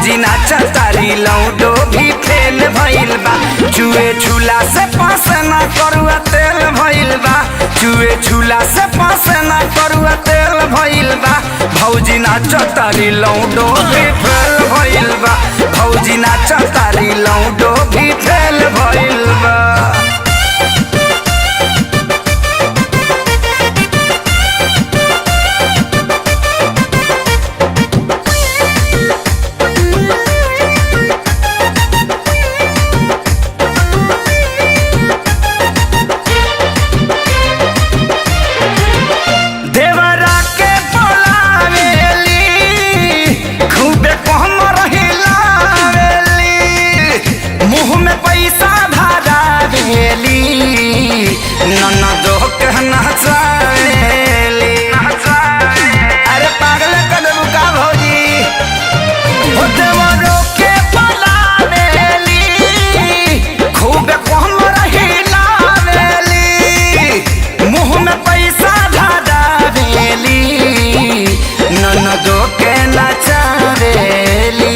भौजी नाचा तारी लौडो भी फेल भइल बा। चुए झूला से पास ना करुआ तेल भइल बा। चुए झूला से पास ना करुआ तेल भइल बा। भौजी नाचा तारी लौडो भी फेल भइल बा। भौजी नाचा तारी लौडो भी फेल भइल बा। अरे पागल कदम का भौजी हो देवरों के पलावेली खूब कोहम रहिलावेली। मुँह में पैसा धरावेली ननदो के नचावेली।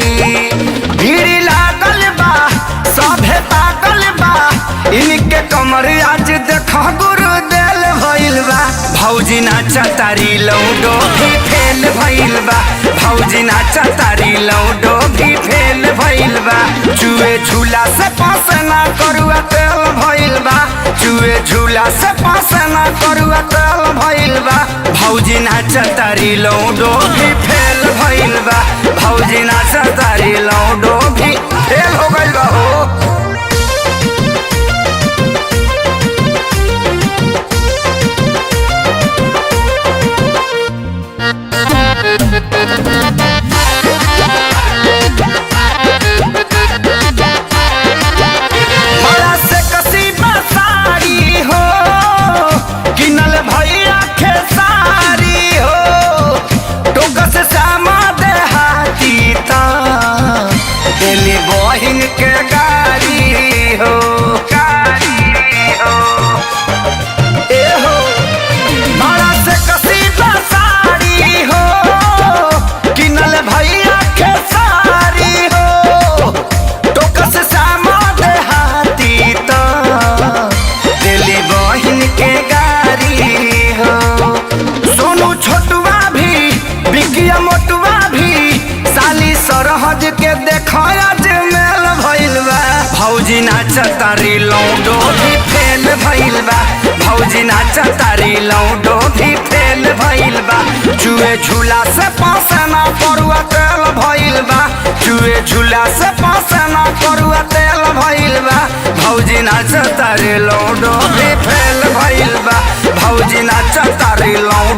भीड़ लागल बा सभे पागल बा इनके कमर आज देखो गुरु देल भइल बा। भौजी नाचा तारी लौडो भी फेल भइल बा। भौजी नाचा तारी लौडो भी फेल भइल बा। चुए झूला से पास ना करुआ तेल भइल बा। चुए झूला से पास ना करुआ तेल भइल बा। भौजी नाचा तारी लौडो भी फेल भइल बा। भौजी नाचा तारी लौडो भी फेल हो गइल बा हो। बड़ा से कसीबा साड़ी हो किनल भैया खेसारी हो। टोका से सामा देहाती ता दिल्ली बहिन के गाड़ी हो। ए हो बड़ा से कसीबा साड़ी हो किनल भैया खेसारी हो। टोका से सामा देहाती तो दिल्ली बहिन के गाड़ी हो। सोनू छोटुआ भी बिकिया मोटुआ भी साली सरहज के देखो आज मेल भइल बा। भौजी नाचा तारी लौडो भी फेल भइल बा। भौजी नाचा तारी लौडो भी फेल भइल बा। चुए झूला से पास ना करुआ तेल भइल बा। चुए झूला से पास ना करुआ तेल भइल बा। भौजी नाचा तारी लौडो भी फेल भइल बा। भौजी नाचा तारी लौडो